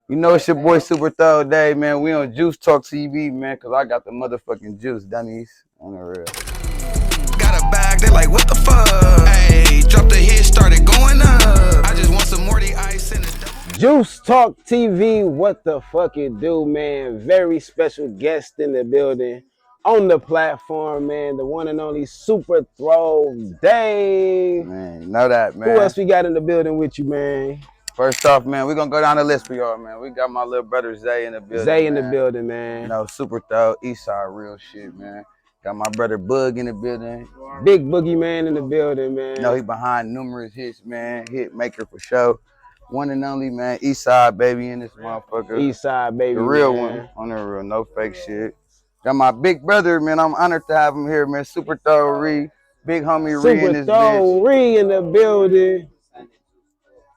You know it's your boy Super Thug Day, man. We on Juice Talk TV, man, cause I got the motherfucking juice, dummies. On the real. Got a bag, they like, what the fuck? Hey, drop the hit, started going up. I just want some more the ice in it. Juice Talk TV, what the fuck it do, man? Very special guest in the building, on the platform, man. The one and only Super Throw Dave. Man, you know that, man. Who else we got in the building with you, man? First off, man, we gonna go down the list for y'all, man. We got my little brother Zay in the building. Zay in man. the building, man. You know, Super Thug, Eastside, real shit, man. Got my brother Bug in the building. Big Boogie Man in the building, man. You know, he behind numerous hits, man. Hit maker for sure. One and only, man. Eastside baby in this motherfucker. Eastside baby, the real man. one, on the real, no fake shit. Got my big brother, man. I'm honored to have him here, man. Super Thug Ree, big homie Ree in this bitch. Super Ree in the building.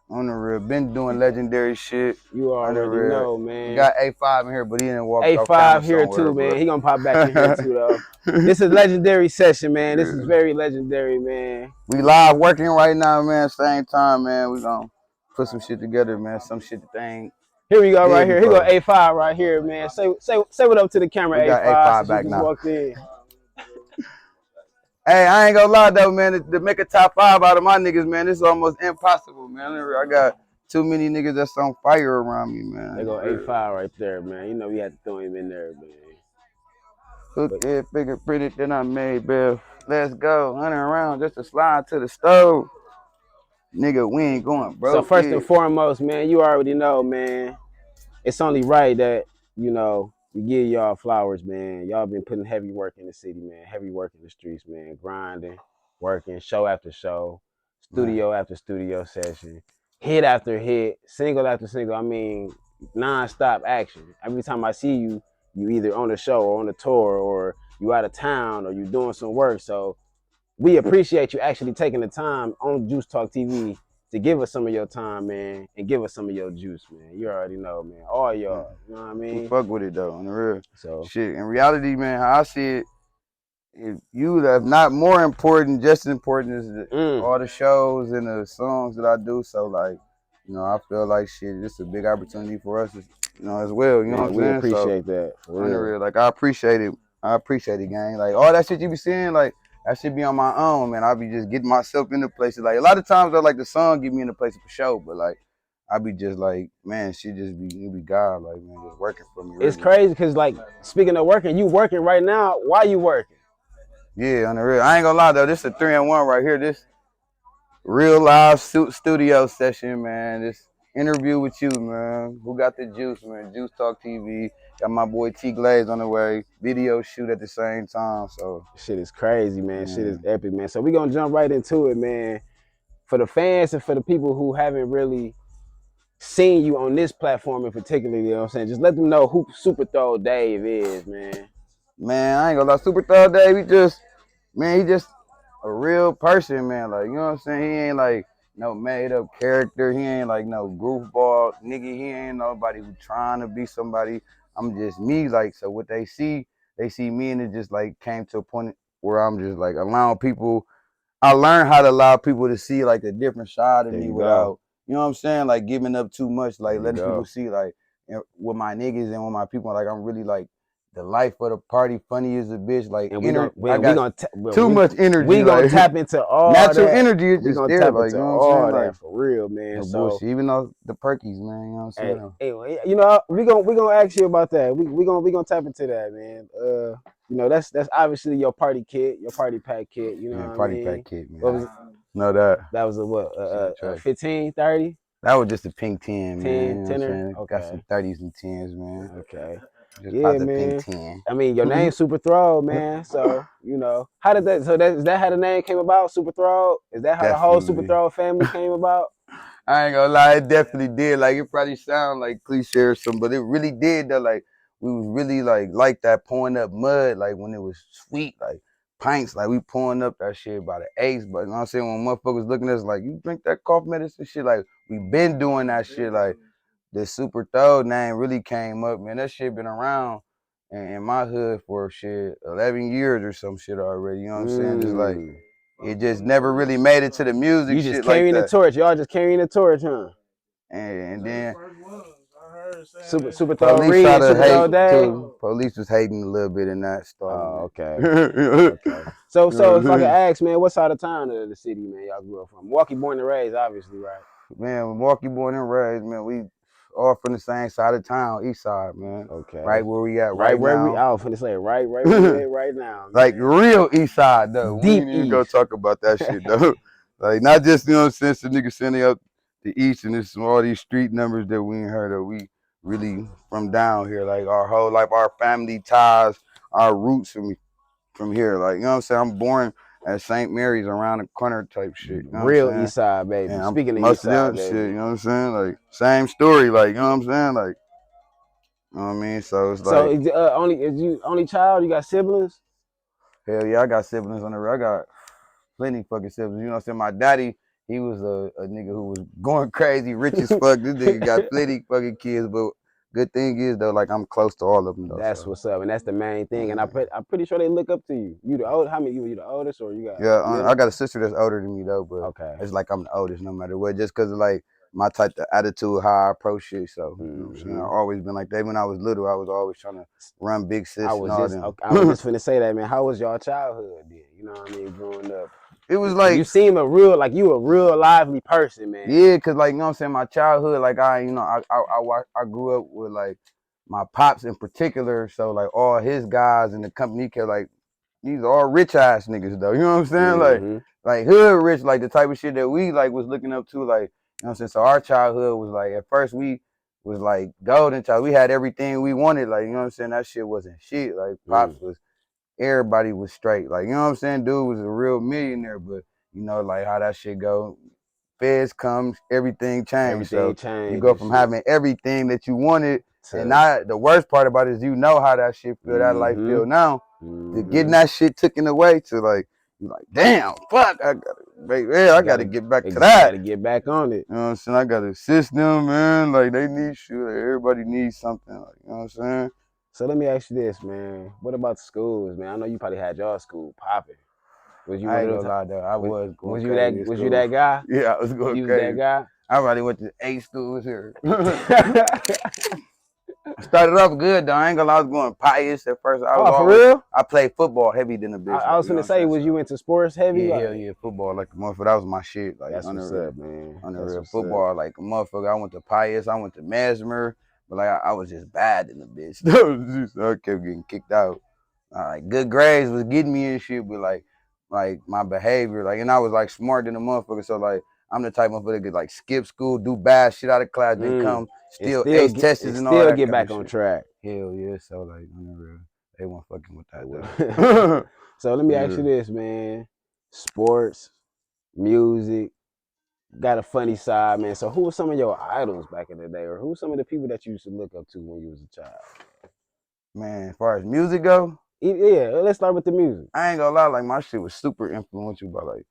On the real, been doing legendary shit. You already know, man. We got A5 in here, but he didn't walk off. A5 here too, man. He gonna pop back in here too, though. This is legendary session, man. This is very legendary, man. We live working right now, man. Same time, man. We gonna put some shit together, man. Some shit that they ain't. Here we go, right here. Here go A5 right here, man. Say what up to the camera, we got A5. A5 back now. Walked in. Hey, I ain't gonna lie though, man. To make a top 5 out of my niggas, man, this is almost impossible, man. I got too many niggas that's on fire around me, man. They go A5 right there, man. You know we had to throw him in there, man. Hook it bigger, pretty than I made, Bill. Let's go, 100 around just to slide to the stove. Nigga, we ain't going, bro. So first and foremost, man, you already know, man. It's only right that, you know, we give y'all flowers, man. Y'all been putting heavy work in the city, man. Heavy work in the streets, man. Grinding, working, show after show, studio after studio session, hit after hit, single after single. I mean, non-stop action. Every time I see you, you either on the show or on the tour or you out of town or you doing some work. So we appreciate you actually taking the time on Juice Talk TV to give us some of your time, man, and give us some of your juice, man. You already know, man. All y'all, you know what I mean? We fuck with it though, on the real. So shit, in reality, man, how I see it, if you have not more important, just as important as all the shows and the songs that I do. So like, you know, I feel like shit, this is a big opportunity for us, you know, as well. You know what I'm saying? We appreciate that. On the real, like I appreciate it. I appreciate it, gang. Like all that shit you be seeing, like that should be on my own, man. I'll be just getting myself into places. Like a lot of times, I like the song get me into places for show, but like I be just like, man, she just be, it be God, like man, just working for me. Really. It's crazy because like speaking of working, you working right now. Why you working? Yeah, on the real. I ain't gonna lie though, this is a 3-in-1 right here. This real live studio session, man. This interview with you, man. Who got the juice, man? Juice Talk TV. Got my boy T Glaze on the way. Video shoot at the same time. So shit is crazy, man. Shit is epic, man. So we gonna jump right into it, man. For the fans and for the people who haven't really seen you on this platform in particular, you know what I'm saying? Just let them know who Super Thug Dave is, man. Man, I ain't gonna lie, Super Thug Dave, he just a real person, man. Like, you know what I'm saying? He ain't like no made up character. He ain't like no goofball nigga. He ain't nobody who trying to be somebody. I'm just me. Like, so what they see me, and it just like came to a point where I'm just like allowing people. I learned how to allow people to see like a different side of me without, you know what I'm saying? Like giving up too much, like letting people see like with my niggas and with my people, like I'm really like the life of the party, funny as a bitch. Like I got too much energy. We gonna tap into all natural that. energy. Is just there, like you know what I'm saying? Like, for real, man. No so bullshit. Even though the perkies, man. You know what I'm saying? Hey, you know, we gonna ask you about that. We gonna tap into that, man. You know, that's obviously your party kit, your party pack kit. You know, what party I mean? pack kit, man. What was it? No, that was a what? 15, 30? That was just a pink 10, 10, man. 10er? Got some 30s and 10s, man. Okay. Just yeah, the man. Pink 10. I mean, your name's Super Throw, man. So, you know, how did that? So is that how the name came about, Super Throw? Is that how the whole Super Throw family came about? I ain't gonna lie, it definitely did. Like, it probably sound like cliche or something, but it really did. Though, like, we was really like that pouring up mud, like when it was sweet, like pints, like we pouring up that shit by the eighths. But you know what I'm saying, when motherfuckers looking at us like, you drink that cough medicine shit, like we been doing that shit, like. The Super Thug name really came up, man. That shit been around in my hood for shit 11 years or some shit already. You know what I'm saying? Just like it just never really made it to the music. You just carrying the torch. Y'all just carrying the torch, huh? And then Super Throw Police Reed tried and to Super Throw hate Day. too. Police was hating a little bit in that Oh, starting okay. it. Okay. So if I could ask, man, what side of town of the city, man, y'all grew up from? Milwaukee born and raised, obviously, right? Man, Milwaukee born and raised, man. We all from the same side of town, east side, man. Okay. Right where we at Right right where we, now. I was finna say, right where we at right now, man. Like real east side though. We Deep ain't even go east. talk about that shit though. Like not just, you know what I'm saying, some niggas sending up the east and this all these street numbers that we ain't heard of. We really from down here. Like our whole life, our family ties, our roots from here. Like, you know what I'm saying? I'm born at St. Mary's around the corner type shit. You know Real what I'm saying? east side, baby. And Speaking of most east of them side, baby. shit, you know what I'm saying? Like same story, like, you know what I'm saying? Like, you know what I mean? So it's So like, is you only child? You got siblings? hell yeah, I got siblings on the road. I got plenty fucking siblings. You know what I'm saying? My daddy, he was a nigga who was going crazy, rich as fuck. This nigga got plenty fucking kids, but good thing is though, like I'm close to all of them though. That's So. what's up, and that's the main thing. And I'm pretty sure they look up to you. You the old? How many? You the oldest, or you got? Yeah, Middle? I got a sister that's older than me though, but Okay. it's like I'm the oldest no matter what, just because of like my type of attitude, how I approach shit. So, you know what I'm saying? I've always been like that. When I was little, I was always trying to run big sis and all them. I was just finna say that, man. How was your childhood then? You know what I mean, growing up. It was like, you seem you a real lively person, man. yeah, cause like, you know what I'm saying, my childhood, like I grew up with like my pops in particular, so like all his guys in the company kept like these are all rich ass niggas though. You know what I'm saying? Like hood rich, like the type of shit that we like was looking up to, like, you know what I'm saying? So our childhood was like, at first we was like golden child. We had everything we wanted, like, you know what I'm saying? That shit wasn't shit. Like pops was, everybody was straight. Like, you know what I'm saying? Dude was a real millionaire, but you know, like how that shit go. Feds comes, everything changed. Everything So changed. you go from having everything that you wanted, and to not the worst part about it is you know how that shit feel, that life feel now. To getting that shit taken away to like, you like, damn, fuck, I gotta get back to that. Gotta get back on it. You know what I'm saying? I gotta assist them, man. Like they need shit. Like, everybody needs something. Like, you know what I'm saying? So let me ask you this, man. What about the schools, man? I know you probably had your school popping. Was you I one ain't of gonna lie though. I was going was you crazy. that was you that guy? Yeah, I was going You was crazy. that guy? I probably went to 8 schools here. Started off good though. I ain't gonna lie, I was going pious at first. For real? I played football heavy than a bitch. I was gonna say, was you into sports heavy? Yeah, like, hell yeah, football like a motherfucker. That was my shit. Like that's what's up, man. On the That's real what's football, up. like a motherfucker. I went to Pius, I went to Mesmer, but like I was just bad in the bitch. I kept getting kicked out. Like good grades was getting me and shit, but like my behavior, like, and I was like smart than a motherfucker. So like I'm the type of motherfucker that could like skip school, do bad shit out of class, then come still ace tests and all that. Still get back on track. Hell yeah. So like on the real, they weren't fucking with that though. So let me ask you this, man. Sports, music, got a funny side, man. So who were some of your idols back in the day, or who some of the people that you used to look up to when you was a child? Man, as far as music go, Yeah, let's start with the music. I ain't gonna lie, like my shit was super influential by like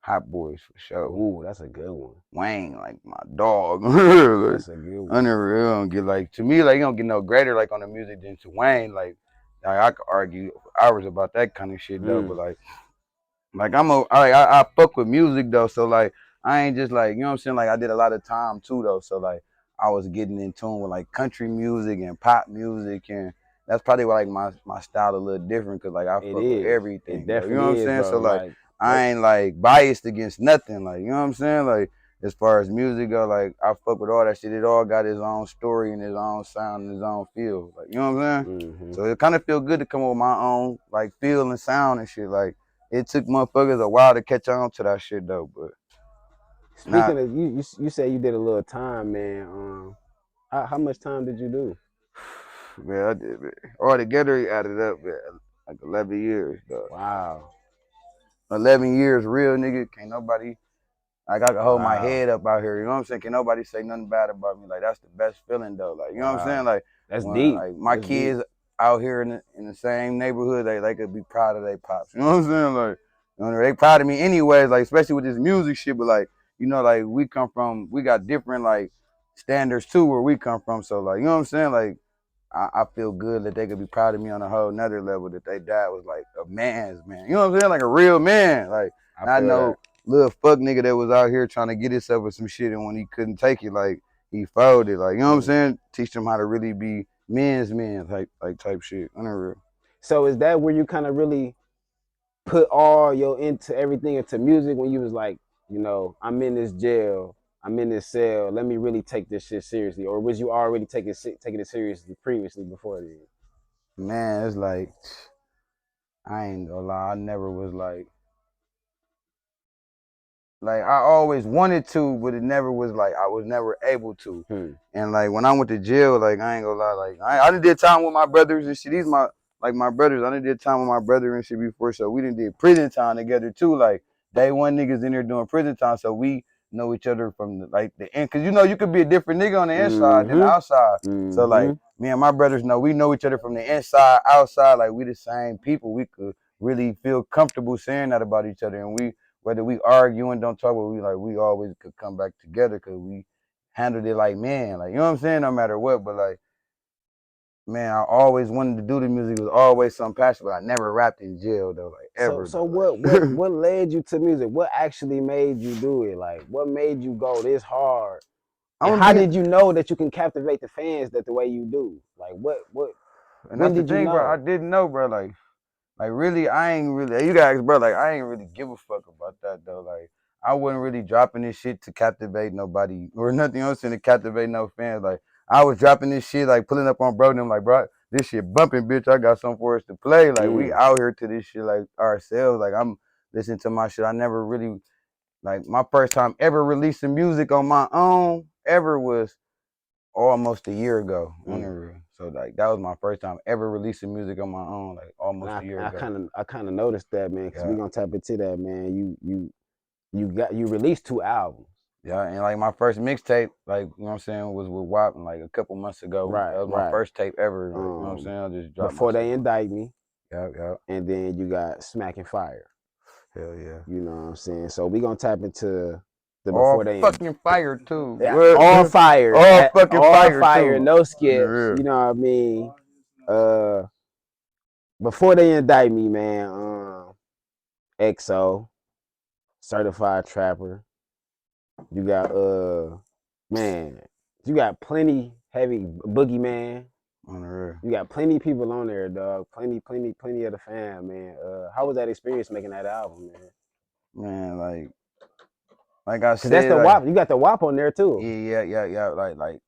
Hot Boys for sure. Ooh, that's a good one. Wayne, like my dog. Like, that's a good one. Unreal. Don't get like, to me, like you don't get no greater like on the music than to Wayne. Like I could argue hours about that kind of shit though, but like I fuck with music though, so like I ain't just like, you know what I'm saying, like I did a lot of time too though, so like I was getting in tune with like country music and pop music, and that's probably why like my style a little different, cause like I fuck with everything. It definitely you know what I'm saying? bro. So like I ain't like biased against nothing, like, you know what I'm saying? Like as far as music go, like I fuck with all that shit. It all got its own story and its own sound and its own feel. Like, you know what I'm saying? So it kind of feel good to come up with my own like feel and sound and shit. Like it took motherfuckers a while to catch on to that shit though, but speaking of you say you did a little time, man. How much time did you do? Man, I did, man. Altogether, he added up, man, like 11 years, though. Wow. 11 years, real nigga. Can't nobody, like, I can hold my head up out here. You know what I'm saying? Can't nobody say nothing bad about me. Like, that's the best feeling, though. Like, you know what I'm saying? Like, that's when, deep. Like, my kids out here in the same neighborhood, they could be proud of their pops. You know what I'm saying? Like, you know, they proud of me anyways, like, especially with this music shit. But, like, you know, like, we got different, like, standards, too, where we come from. So, like, you know what I'm saying? Like, I feel good that they could be proud of me on a whole nother level, that they dad was like a man's man. You know what I'm saying? Like a real man. Like not no little fuck nigga that was out here trying to get himself with some shit, and when he couldn't take it, like he folded. Like, you know what I'm Mm. saying? Teach them how to really be men's men type shit. Unreal. So is that where you kind of really put all your into everything into music when you was like, you know, I'm in this jail, I'm in this cell, let me really take this shit seriously, or was you already taking it seriously previously before then? Man, it's like I ain't gonna lie, I never was like I always wanted to, but it never was like I was never able to. Hmm. And like when I went to jail, like I ain't gonna lie, like I done did time with my brothers and shit. These my brothers. I done did time with my brother and shit before, so we done did prison time together too. Like day one niggas in there doing prison time, so we know each other from the end. Cause you know you could be a different nigga on the inside than the Mm-hmm. outside. So Mm-hmm. like me and my brothers we know each other from the inside, outside. Like we the same people. We could really feel comfortable saying that about each other, and we whether we argue and don't talk, but we always could come back together because we handled it like man, like you know what I'm saying. No matter what, but like man, I always wanted to do the music. It was always some passion, but I never rapped in jail though, like So ever so though. what what Like what led you to music? What actually made you do it? Like what made you go this hard? And I'm how gonna did you know that you can captivate the fans that the way you do? Like what be, and when that's the did you thing, bro. I know? didn't know, bro. Like really, I ain't really. You guys, bro. Like I ain't really give a fuck about that though. Like I wasn't really dropping this shit to captivate nobody or nothing else to captivate no fans. Like I was dropping this shit, like pulling up on bro and them, like bro, this shit bumping, bitch. I got something for us to play. Like we Mm. out here to this shit like ourselves. Like I'm listening to my shit. I never really like my first time ever releasing music on my own ever was almost a year ago on the Mm. real. So like that was my first time ever releasing music on my own, like And almost a year I ago. kind of noticed that, man, because Yeah. we're gonna tap into that, man. You released 2 albums. Yeah, and like my first mixtape, like you know what I'm saying, was with Wap like a couple months ago. Right, That was my right. first tape ever. Like you know what I'm saying, I just dropped my Before shit. They Indict Me, Yeah. and then you got Smacking Fire. Hell yeah. You know what I'm saying? So we gonna tap into the All Before They fucking fire too. Yeah, What? all fire, All fucking all fire fire, too. no On the skips. real. You know what I mean? Uh, Before They Indict Me, man. XO, Certified Trapper. You got man, you got plenty heavy Boogeyman. On the real. You got plenty people on there, dog. Plenty of the fam, man. How was that experience making that album, man? Man, like I Cause that's said, the like WAP. You got the WAP on there too. yeah. Like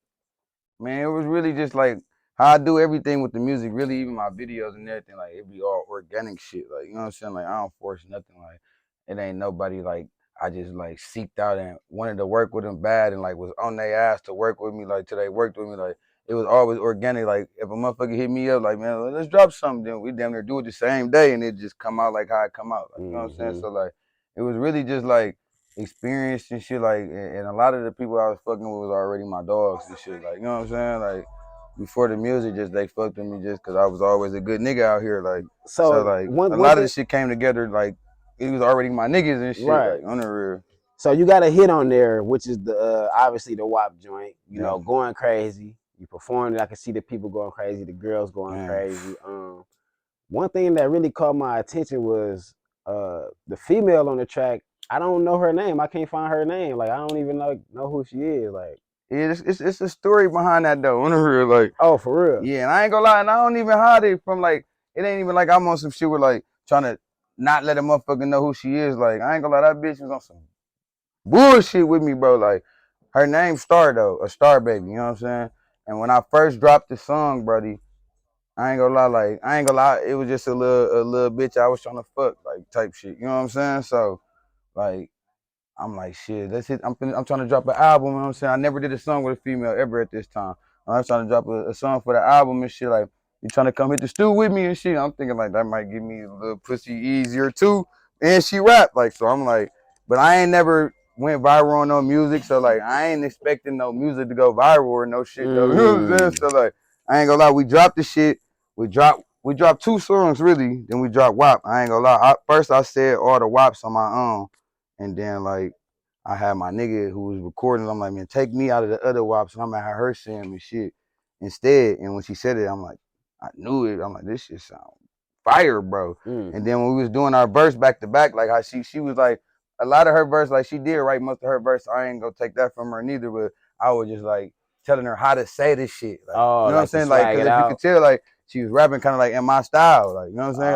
man, it was really just like how I do everything with the music, really even my videos and everything, like it be all organic shit. Like, you know what I'm saying? Like I don't force nothing. Like it ain't nobody like I just like seeked out and wanted to work with them bad and like was on their ass to work with me, like till they worked with me. Like it was always organic. Like if a motherfucker hit me up, like, man, let's drop something, then we damn near do it the same day and it just come out like how it come out. Like, you know what I'm saying? Mm-hmm. So like it was really just like experience and shit, like and a lot of the people I was fucking with was already my dogs and shit. Like, you know what I'm saying? Like before the music, just they fucked with me just cause I was always a good nigga out here. Like so So like a one lot of the thing, shit came together like it was already my niggas and shit, right? like on the real. So you got a hit on there, which is the obviously the WAP joint. You Yeah. know, going crazy. You performed it. I can see the people going crazy, the girls going Man. crazy. One thing that really caught my attention was the female on the track. I don't know her name. I can't find her name. Like I don't even know who she is. Like Yeah, it's a story behind that though, on the real. Like, oh, for real. yeah, and I ain't gonna lie, and I don't even hide it from like it ain't even like I'm on some shit with like trying to not let a motherfucker know who she is. Like, I ain't gonna lie, that bitch was on some bullshit with me, bro. Like her name Star though, a Star baby, you know what I'm saying? And when I first dropped the song, buddy, I ain't gonna lie, like I ain't gonna lie, it was just a little bitch I was trying to fuck, like type shit. You know what I'm saying? So like I'm like, shit, that's it. I'm trying to drop an album, you know what I'm saying? I never did a song with a female ever at this time. I'm trying to drop a song for the album and shit. Like, you trying to come hit the stew with me and shit. I'm thinking like that might give me a little pussy easier too. And she rap, like, so I'm like, but I ain't never went viral on no music. So like I ain't expecting no music to go viral or no shit though. You know what I'm saying? Mm. So like I ain't gonna lie, we dropped the shit. We dropped 2 songs really, then we dropped WAP. I ain't gonna lie. First I said all the WAPs on my own. And then like I had my nigga who was recording. I'm like, man, take me out of the other WAPs, and I'm gonna have her sing and shit instead. And when she said it, I'm like, I knew it. I'm like, this shit sound fire, bro. Mm. And then when we was doing our verse back to back, like how she was like a lot of her verse, like she did write most of her verse. So I ain't gonna take that from her neither. But I was just like telling her how to say this shit. Like, Oh, you know what I'm like to saying? Like, swag cause it if you could out. tell, like, she was rapping kind of like in my style. Like, you know what I'm saying?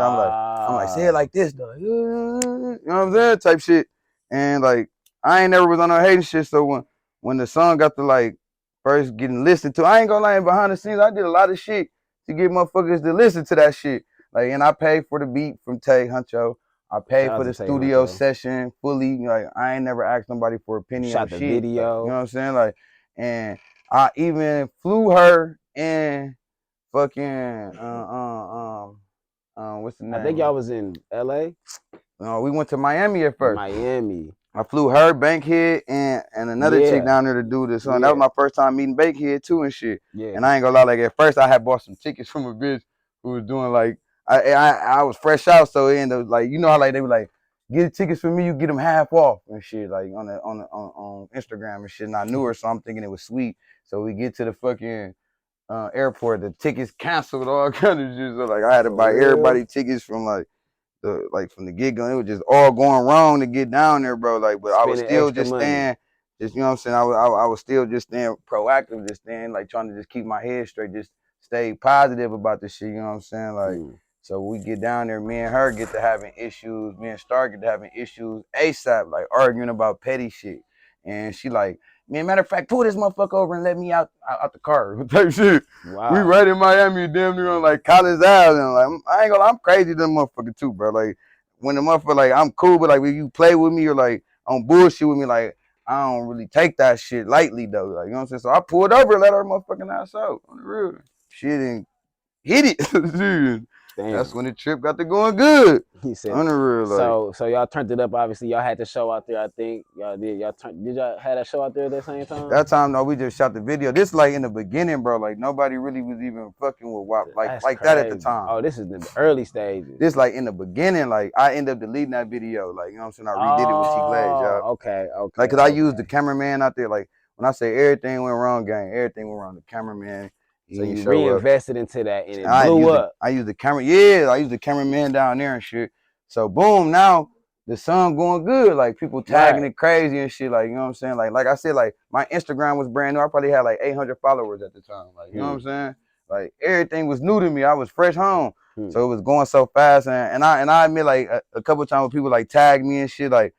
I'm like, say it Ah, like this, though. You know what I'm saying? Type shit. And like, I ain't never was on no hating shit. So when the song got to like first getting listened to, I ain't gonna lie, behind the scenes, I did a lot of shit to get motherfuckers to listen to that shit. Like, and I paid for the beat from Tay Huncho. I paid shout for out to the Tay studio Huncho. session fully. Like, I ain't never asked nobody for a You penny on shot the shit. Like, you know video. what I'm saying? Like, and I even flew her in fucking what's the I think name? y'all was in LA We went to Miami at or first. Miami. I flew her, Bankhead, and another chick Yeah, down there to do this. That was yeah, my first time meeting Bankhead too and shit. yeah. And I ain't gonna lie, like at first I had bought some tickets from a bitch who was doing like I was fresh out, so it ended up like you know how like they were like get tickets for me, you get them half off and shit like on Instagram and shit. And I knew her, so I'm thinking it was sweet. So we get to the fucking airport, the tickets canceled, all kind of shit. So like I had to For buy real? everybody tickets from from the get go. It was just all going wrong to get down there, bro. Like, but I was Spending still extra just money. staying, just you know what I'm saying. I was still just staying proactive, just staying like trying to just keep my head straight, just stay positive about this shit. You know what I'm saying? Like, Mm. so we get down there, me and her get to having issues, me and Star get to having issues ASAP, like arguing about petty shit, and she like. Man, matter of fact, pull this motherfucker over and let me out the car. Type shit. We Wow. right in Miami, damn near on like College Island. Like I ain't gonna lie, I'm crazy to them motherfucker too, bro. Like when the motherfucker like I'm cool, but like when you play with me or like on bullshit with me, like I don't really take that shit lightly though. Like you know what I'm saying? So I pulled over and let her motherfucking ass out on the real. Shit and hit it. Dude. That's Damn. when the trip got to going good. He said. On the real, like. So y'all turned it up. Obviously, y'all had the show out there. I think y'all did. Did y'all had a show out there at that same time? That time, though, we just shot the video. This like in the beginning, bro. Like nobody really was even fucking with WAP That's like that at the crazy. time. Oh, this is the early stages. This like in the beginning, like I ended up deleting that video. Like you know what I'm saying? I redid it with T Glaze, Oh, y'all. okay, Like, okay, cause I used the okay. cameraman out there. Like when I say everything went wrong, gang, everything went wrong. The cameraman, So he ain't you show up. reinvested into that, and it I blew used the up. I used the camera. Yeah, I used the cameraman down there and shit. So boom, now the song going good. Like people tagging Right. it crazy and shit. Like you know what I'm saying? Like I said, like my Instagram was brand new. I probably had like 800 followers at the time. Like you know what I'm saying? Like everything was new to me. I was fresh home. Hmm. So it was going so fast, and I admit like a couple of times when people like tag me and shit, like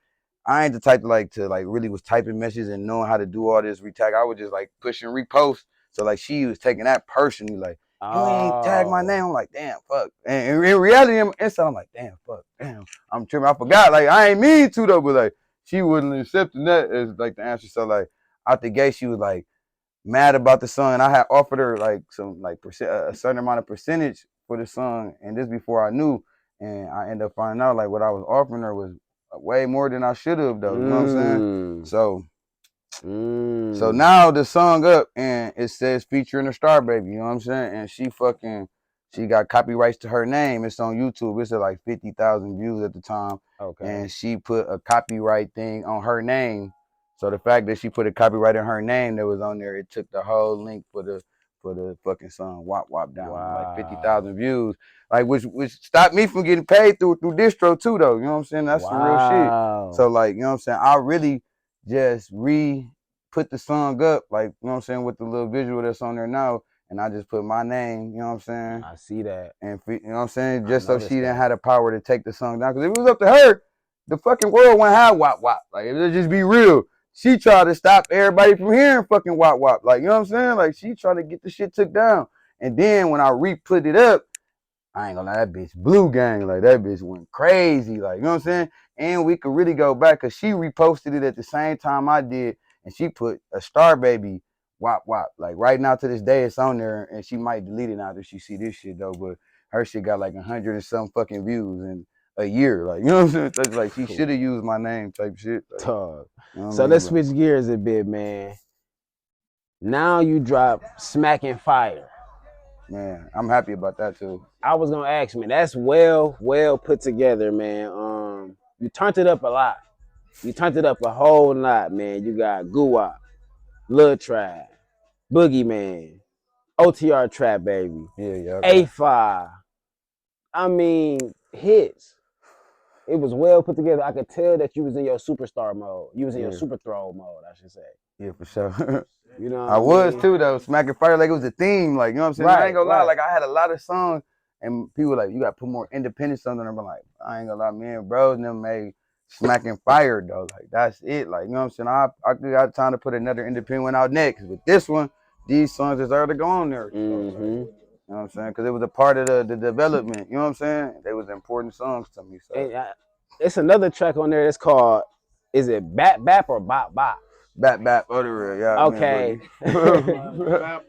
I ain't the type to like really was typing messages and knowing how to do all this retag. I was just like pushing repost. So like she was taking that personally, like you ain't tag my Oh. name. I'm like, damn, fuck. And in reality, inside, I'm like, damn, fuck, damn. I'm tripping. I forgot. Like I ain't mean to though, but like she wasn't accepting that as like the answer. So like out the gate, she was like mad about the song. I had offered her like some like a certain amount of percentage for the song, and this before I knew, and I ended up finding out like what I was offering her was way more than I should have though. You know what I'm saying? Mm. So so Mm. now the song up and it says featuring a star baby. You know what I'm saying? And she got copyrights to her name. It's on YouTube. It's at like 50,000 views at the time, Okay. and she put a copyright thing on her name. So the fact that she put a copyright in her name that was on there, it took the whole link for the fucking song Wap Wap down to like Wow. 50,000 views. Like which stopped me from getting paid through distro too though. You know what I'm saying? That's some real shit. Wow. So like, you know what I'm saying? I really just put the song up, like, you know what I'm saying, with the little visual that's on there now. And I just put my name, you know what I'm saying? I see that. And, you know what I'm saying? I Just so she noticed didn't that. have the power to take the song down. Because if it was up to her, the fucking world wouldn't have Wap Wap. Like, let's just be real. She tried to stop everybody from hearing fucking Wap Wap. Like, you know what I'm saying? Like, she tried to get the shit took down. And then when I re-put it up, I ain't gonna lie, that bitch blew gang. Like, that bitch went crazy. Like, you know what I'm saying? And we could really go back because she reposted it at the same time I did. And she put a star baby Wap Wap. Like, right now to this day, it's on there. And she might delete it after she see this shit, though. But her shit got like 100 and some fucking views in a year. Like, you know what I'm saying? Like, she should have used my name type shit. Like, Dog. you know what So I mean? let's But, switch gears a bit, man. Now you drop Smacking Fire. man, I'm happy about that, too. I was gonna ask, man, that's well put together, man. You turned it up a lot. You turned it up a whole lot, man. You got Guwap, Lil Trap, Boogeyman, OTR Trap Baby, Yeah, yeah. A5. I mean, hits. It was well put together. I could tell that you was in your superstar mode. You was in your Yeah. super throw mode, I should say. Yeah, for sure. You know I what I was mean? too though. Smacking fire like it was a theme. Like, you know what I'm saying? I ain't Right, gonna lie. right. Like I had a lot of songs and people were like, you gotta put more independent songs on them. I'm like, I ain't gonna lie, me and bros and them made smacking fire though. Like that's it. Like, you know what I'm saying? I got time to put another independent one out next. But this one, these songs deserve to go on there. So, like, Mm-hmm. you know what I'm saying? Because it was a part of the development. You know what I'm saying? They was important songs to me. So And it's another track on there that's called, is it Bap Bap or Bop Bop? Bap, other real, yeah, Okay. man,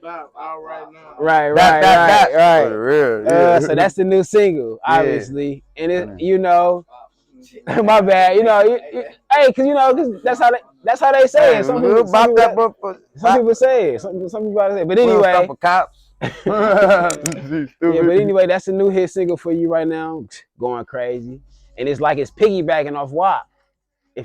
Bap, out right now. Right, Bap, right. other real, yeah. So that's the new single, Yeah. obviously. And it, you know, my bad. You know, hey, cause you know, cause that's how they say Hey, it. Some we'll people, bop that motherfucker. some people say it. Some people say it. But We don't stop anyway, for cops. yeah. But anyway, that's a new hit single for you right now, going crazy. And it's like it's piggybacking off WAP. If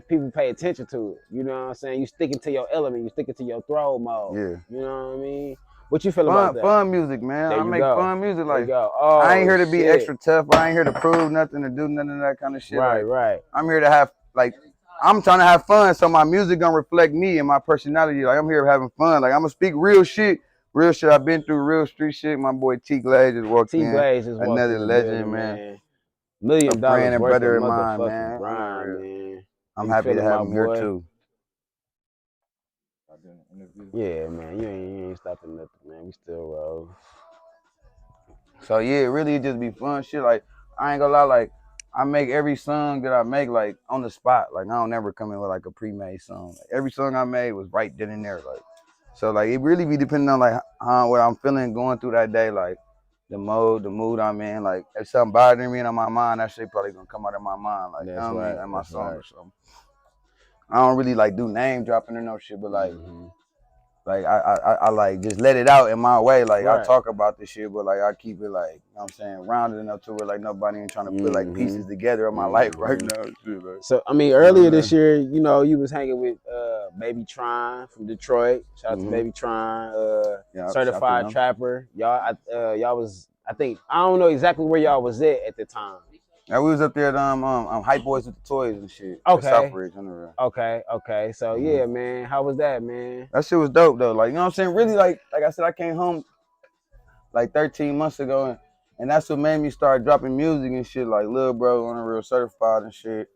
people pay attention to it, you know what I'm saying. You sticking to your element. You sticking to your throw mode. Yeah. You know what I mean. What you feel about that? Fun music, man. There I you make go. fun music. There you Like go. I ain't Oh, here to be shit. extra tough. I ain't here to prove nothing or do none of that kind of shit. Right, Like, right. I'm here to have like I'm trying to have fun, so my music gonna reflect me and my personality. Like I'm here having fun. Like I'm gonna speak real shit. Real shit. I've been through real street shit. My boy T Glaze just walked T in. Glaze just walked Another in the legend, building, man. man. $1 A million friend and worth of brother of mine, motherfucking man. grind, man. I'm You happy to feeling have my him here boy? too. Yeah, man. You ain't stopping nothing, man. We still roll. So yeah, really it just be fun shit. Like I ain't gonna lie, like I make every song that I make like on the spot. Like I don't never come in with like a pre-made song. Like, every song I made was right then and there. Like so like it really be depending on like how what I'm feeling going through that day. Like the mood I'm in. Like if something bothering me in my mind, that shit probably gonna come out of my mind. Like you know what I mean, in my song or something. I don't really like do name dropping or no shit, but like. Like I like just let it out in my way. Like I talk about this shit, but like I keep it like, you know what I'm saying, rounded enough to where like nobody ain't trying to put like pieces together of my life right now. Shit, like, so I mean, earlier this year, you know, you was hanging with Babytron from Detroit. Shout out to Babytron, certified trapper. Y'all was, I think, I don't know exactly where y'all was at the time. Yeah, we was up there at Hype Boys with the Toys and shit. Okay. Southbridge on the road. Okay. So yeah, man, how was that, man? That shit was dope though. Like, you know what I'm saying? Really, like I said, I came home like 13 months ago, and that's what made me start dropping music and shit. Like, Lil Bro on the real certified and shit.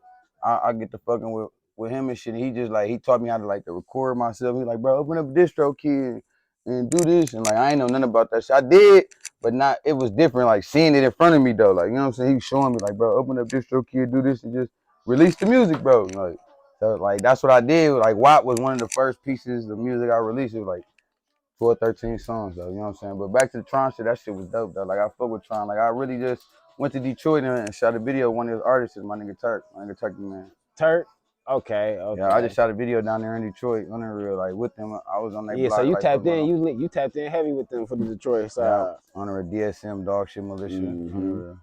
I get to fucking with him and shit. And he just like he taught me how to like to record myself. He like, bro, open up DistroKid and do this. And like I ain't know nothing about that shit. I did, but not. It was different. Like seeing it in front of me though. Like you know what I'm saying. He was showing me like, bro, open up DistroKid, do this, and just release the music, bro. Like so, like that's what I did. Like Wap was one of the first pieces of music I released. It was like 12, 13 songs though. You know what I'm saying. But back to the Tron shit, that shit was dope though. Like I fuck with Tron. Like I really just went to Detroit and shot a video with one of his artists, my nigga Turk, man. Turk? Okay. Yeah, I just shot a video down there in Detroit on the real, like with them. I was on that block. So you like, tapped in, you tapped in heavy with them for the Detroit side. Yeah, on the DSM dog shit militia. On the real.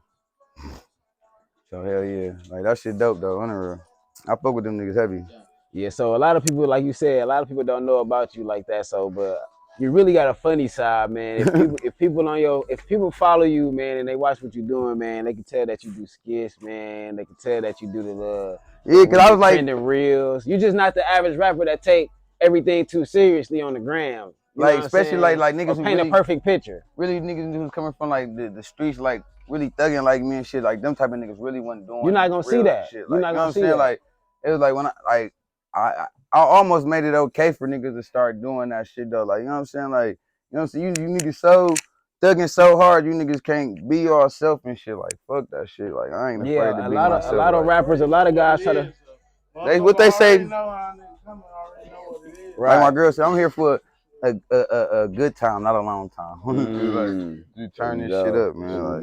So hell yeah, like that shit dope though. On the real, I fuck with them niggas heavy. Yeah, so a lot of people, like you said, a lot of people don't know about you like that. So, but you really got a funny side, man. If people follow you, man, and they watch what you're doing, man, they can tell that you do skits, man. They can tell that you do cause I was like trending reels. You're just not the average rapper that take everything too seriously on the gram. You like especially like niggas who paint really, a perfect picture. Really niggas who's coming from like the streets, like really thugging like me and shit. Like them type of niggas really wasn't doing. You're not gonna see that. Shit. Like, You're not gonna see that. Like it was like when I almost made it okay for niggas to start doing that shit though. Like, you know what I'm saying? Like, you know what I'm saying? You niggas so thugging so hard, you niggas can't be yourself and shit. Like, fuck that shit. Like, I ain't afraid to be myself. A lot of rappers, a lot of guys try to. What they say. Right. Like my girl said, I'm here for a good time, not a long time. Like, you turn this shit up, man. Like,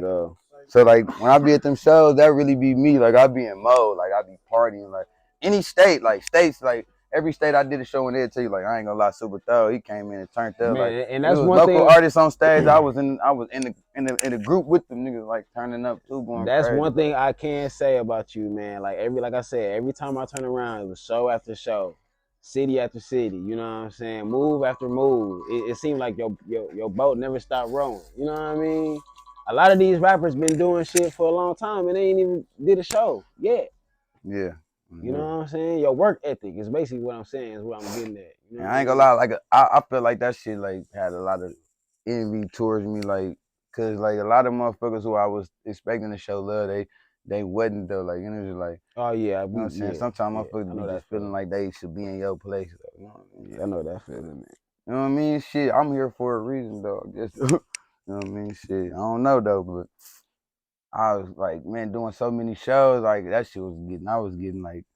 so like when I be at them shows, that really be me. Like I be in mode, like I be partying. Like any state, like states, like every state I did a show in there, tell you like I ain't gonna lie, Super Thorough, he came in and turned up. Man, like and that's it was one local thing, artists on stage. I was in the group with them niggas, like turning up too, going That's crazy. One thing I can say about you, man. Like I said, every time I turn around, it was show after show, city after city. You know what I'm saying? Move after move. It seemed like your boat never stopped rowing. You know what I mean? a lot of these rappers been doing shit for a long time and they ain't even did a show yet. Yeah. You know what I'm saying? Your work ethic is basically what I'm saying. Is what I'm getting at. You know And I ain't gonna lie, like I feel like that shit like had a lot of envy towards me, like, cause like a lot of motherfuckers who I was expecting to show love, they wasn't though. Like, you know, just like, Oh yeah, you know what I'm saying? Sometimes motherfuckers be just feeling like they should be in your place. Though, you know what I mean? Yeah, I know that feeling, man. You know what I mean? Shit, I'm here for a reason though. I guess. You know what I mean? Shit, I don't know though, but I was like, man, doing so many shows, like that shit was getting. I was getting like,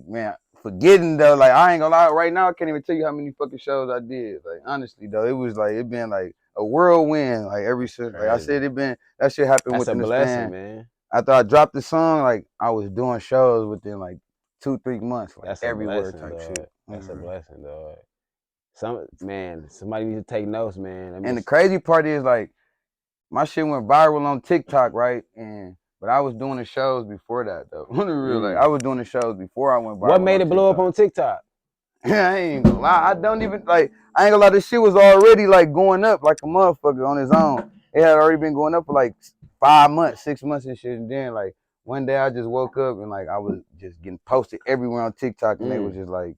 man, forgetting though, like I ain't gonna lie, right now I can't even tell you how many fucking shows I did. Like honestly though, it was like it been like a whirlwind. Like every shit, like I said, it been that shit happened That's a within the blessing, span. man. After I dropped the song, like I was doing shows within like 2-3 months, like That's a everywhere blessing, type dog. shit. That's a blessing, dog. Somebody needs to take notes, man. And the crazy part is like my shit went viral on TikTok, right? But I was doing the shows before that though. On the real, like I was doing the shows before I went viral. What made it blow up on TikTok? I ain't gonna lie. I don't even like. I ain't gonna lie. This shit was already like going up like a motherfucker on his own. It had already been going up for like 5 months, 6 months and shit. And then like one day I just woke up and like I was just getting posted everywhere on TikTok, and they was just like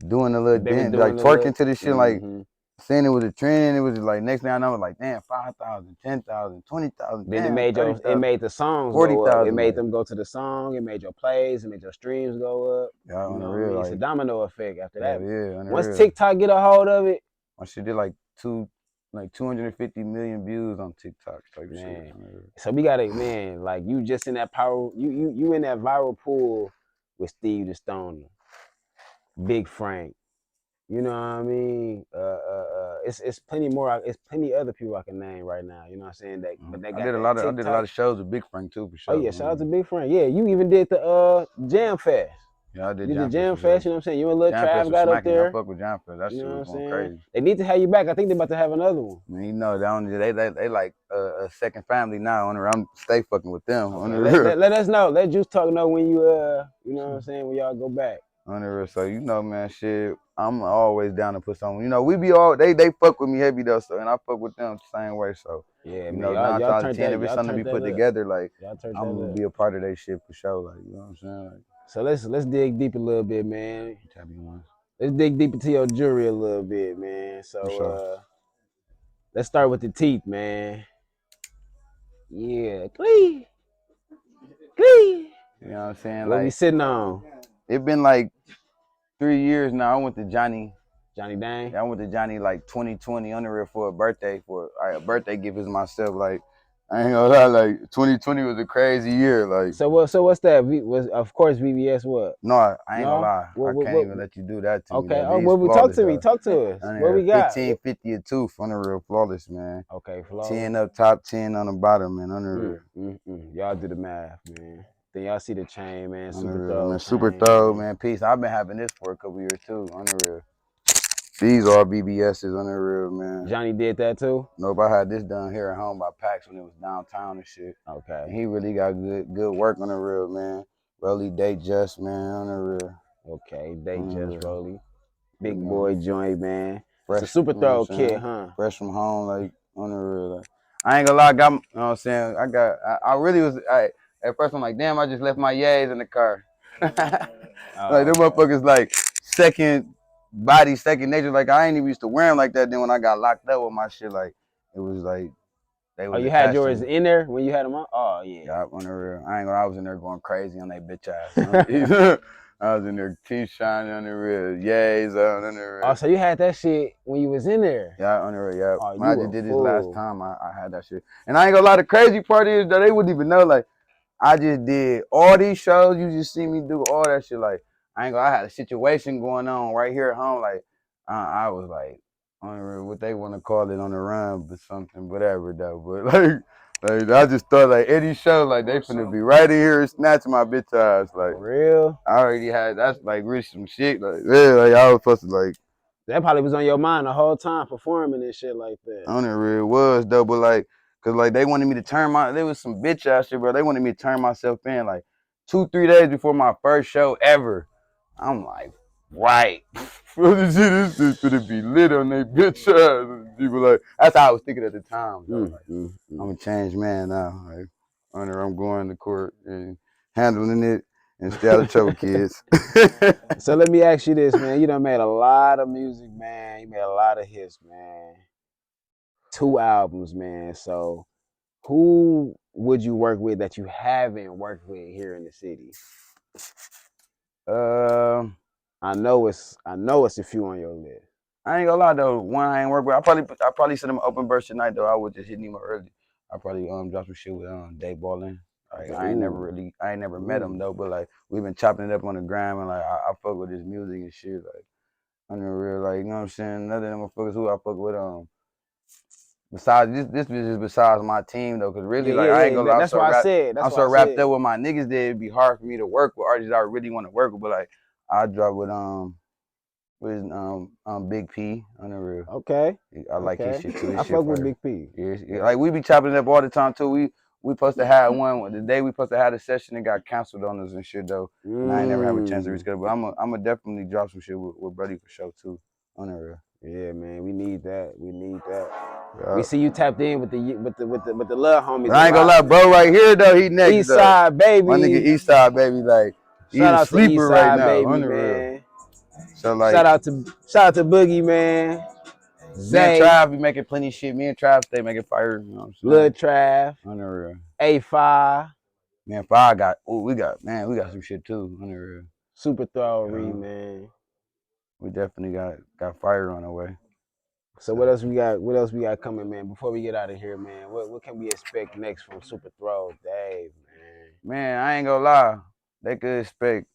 doing a little dance, like twerking to this shit, like saying it was a trend. It was just like next thing I know, it was like damn, 5,000, 10,000, 20,000. Then damn, it made the songs 40,000. go up. It made them go to the song. It made your plays. It made your streams go up. Yeah, you on the know real, what I mean? like, It's a domino effect after that. Yeah, on the Once real. TikTok get a hold of it, my shit did like 250 million views on TikTok type man. shit. So we gotta, man, like you just in that power, you in that viral pool with Steve the Stoner, Big Frank. You know what I mean? It's plenty more. It's plenty other people I can name right now. You know what I'm saying? But they got I did a lot TikTok. of shows with Big Frank too, for sure. Oh yeah, shout out to Big Frank. Yeah, you even did the Jam Fest. Yeah, I did the Jam Jam Fest. Fest, you know what I'm saying? You and Lil Trav got up there. I fuck with Jam Fest. That shit was going crazy. They need to have you back. I think they're about to have another one. I mean, you know, they like a second family now. I'm stay fucking with them. Okay. Let us know. Let Juice Talk know when you you know what I'm saying, when y'all go back. On the real. So you know, man, shit, I'm always down to put something. You know, we be all they fuck with me heavy though, so and I fuck with them the same way. So yeah, you man, know, 9 times out of 10, if it's something to be put together, like I'm gonna be a part of that shit for sure. Like, you know what I'm saying? Like, so let's dig deep a little bit, man. Let's dig deep into your jewelry a little bit, man. So let's start with the teeth, man. Yeah, Glee. You know what I'm saying? What like we sitting on? It been like 3 years now. I went to Johnny Dang. I went to Johnny like 2020 on the real for a birthday a birthday gift is myself. Like I ain't gonna lie, like 2020 was a crazy year. Like so what's that? Of course VVS what? No, I ain't gonna lie. I can't even let you do that to me. Okay. Oh, well, talk to me. Talk to us. What we got? 1550 a tooth on the real, flawless, man. Okay, flawless. 10 up top, 10 on the bottom, man. On the real. Y'all do the math, man. Then y'all see the chain, man. Super real, thorough. Man. Super thorough, man. Peace. I've been having this for a couple years too. On the real. These are BBS's on the real, man. Johnny did that too? Nope, I had this done here at home by Pax when it was downtown and shit. Okay. And he really got good work on the real, man. Rolly Datejust, man, on the real. Okay, Datejust, Rolly. Big boy joint, man. Fresh, it's a super you thorough kit, huh? Fresh from home, like, on the real. Like, I ain't gonna lie, you know what I'm saying? I really was, at first I'm like, damn, I just left my yays in the car. Like, them motherfuckers, like, second nature. Like, I ain't even used to wear them like that. Then when I got locked up with my shit, like, it was like, they was you had yours in there when you had them on? Oh, yeah. Yeah, on the real. I was in there going crazy on that bitch ass. I was in there teeth shining on the real, yays on the real. Oh, so you had that shit when you was in there? Yeah, on the real, yeah. Oh, when I just did this last time, I had that shit. And I ain't gonna lie, the crazy part is that they wouldn't even know, like, I just did all these shows. You just see me do all that shit. Like, I had a situation going on right here at home. Like, I was like, on the real, what they want to call it, on the run, but something, whatever, though. But, like, I just thought, like, any show, like, they finna be right in here and snatch my bitch ass. Like, for real? I already had, that's, like, really some shit. Like, yeah, like, I was supposed to, like. That probably was on your mind the whole time, performing and shit like that. On the real was, though, but, like, cause, like, they wanted me to there was some bitch ass shit, bro. They wanted me to turn myself in, like, 2-3 days before my first show ever. I'm like, right. This shit finna be lit on they bitch ass. people like that's how I was thinking at the time. Though. I'm a changed man now. Like, I'm going to court and handling it and stay out of trouble, kids. So let me ask you this, man. You done made a lot of music, man. You made a lot of hits, man. 2 albums, man. So who would you work with that you haven't worked with here in the city? I know it's a few on your list. I ain't gonna lie though, one I ain't work with. I probably sent him an open burst tonight though. I was just hitting him early. I probably drop some shit with Dave Ballin. Like I ain't never met him though, but like we've been chopping it up on the gram and like I fuck with his music and shit. Like I'm the real like you know what I'm saying. None of them motherfuckers who I fuck with besides this bitch is besides my team though, cause really I ain't gonna lie. That's why I said. I'm so wrapped up with my niggas that it'd be hard for me to work with artists I really want to work with. But like I drop with Big P on the real. Okay. I like his shit too. I fuck with Big P. Yeah, like we be chopping it up all the time too. We supposed to have one the day we supposed to have a session and got canceled on us and shit though. And I ain't never have a chance to reschedule. But I'm gonna definitely drop some shit with Brody for sure too. On the real. Yeah, man, we need that. Yeah. We see you tapped in with the little homies. But I ain't gonna lie, bro. Right here though, he next. East Side baby. My nigga East Side baby, like he's a sleeper right now. Baby, on the man. real. So like, shout out to Boogie, man. Me and Trav be making plenty of shit. Me and Trav stay making fire. You know what I'm saying? Lil Trav. On the real. A5. Man, we got some shit too. On the real. Super Throwery, man. We definitely got fire on the way. So what else we got? What else we got coming, man? Before we get out of here, man, what can we expect next from Super Throw Dave, man? Man, I ain't gonna lie. They could expect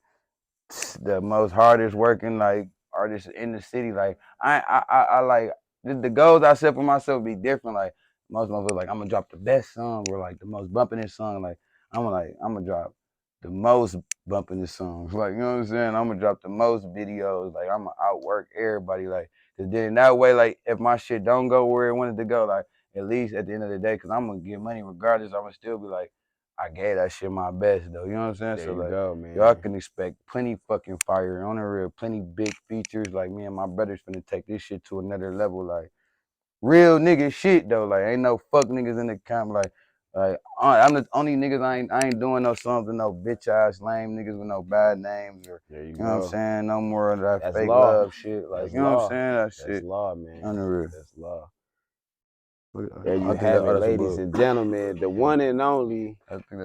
the most hardest working like artists in the city. Like I like the goals I set for myself be different. Like most motherfuckers like I'm gonna drop the best song or like the most bumping song. Like I'm gonna drop the most bumping songs. Like you know what I'm saying? I'm gonna drop the most videos. Like I'm gonna outwork everybody. Like cause then that way, like if my shit don't go where it wanted to go, like at least at the end of the day, cause I'm gonna get money regardless. I'm gonna still be like, I gave that shit my best though. You know what I'm saying? There so you like, go, man. Y'all can expect plenty fucking fire on the real, plenty big features. Like me and my brothers finna take this shit to another level. Like real nigga shit though. Like ain't no fuck niggas in the camp. Like I'm the only niggas I ain't doing no songs with no bitch ass lame niggas with no bad names or there you know what I'm saying? No more of that That's fake law. love shit. Like That's you know law. what I'm saying? That That's shit. law, man. On the real. That's law. There you have it, ladies and gentlemen. The one and only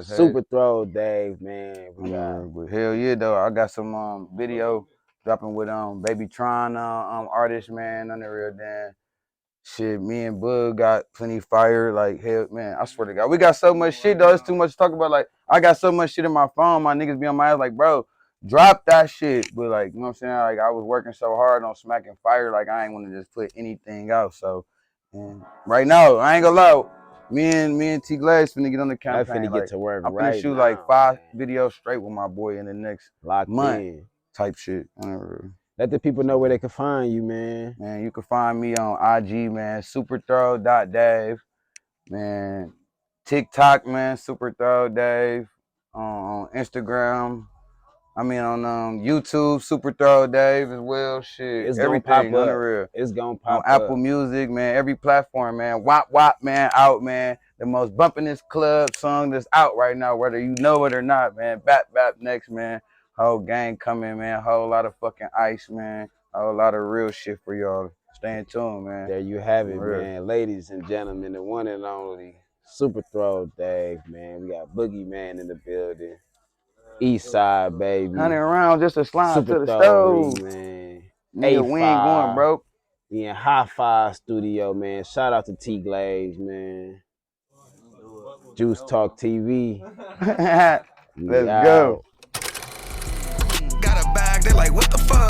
Super Throw Dave, man. But hell yeah though, I got some video dropping with Babytron artist, man, on the real damn. Shit, me and Bug got plenty fire. Like hell, man, I swear to God, we got so much shit though. It's too much to talk about. Like I got so much shit in my phone. My niggas be on my ass like, bro, drop that shit. But like, you know what I'm saying? Like I was working so hard on smacking fire. Like I ain't want to just put anything out. So, and right now, I ain't gonna lie. Me and T Glaze finna get on the campaign. I finna get to work. I'm finna shoot like 5 videos straight with my boy in the next month. Type shit. Let the people know where they can find you, man. Man, you can find me on IG, man, superthrow.dave. Man, TikTok, man, superthrowdave. On Instagram. I mean on YouTube, superthrowdave as well. Shit, it's everything gonna on the real. It's gonna pop on Apple Music, man, every platform, man. Wap Wap, man, out, man. The most bumpin'est club song that's out right now, whether you know it or not, man. Bap Bap next, man. Whole gang coming, man. Whole lot of fucking ice, man. Whole lot of real shit for y'all. Stay in tune, man. There you have it, man. Ladies and gentlemen, the one and only Super Throw Dave, man. We got Boogie Man in the building. East Side, baby. 100 rounds just a slide Super to the stove, man. Nigga, we ain't going, bro. We in High Five Studio, man. Shout out to T Glaze, man. Juicetalktv. Let's go. Got a bag, they like, what the fuck?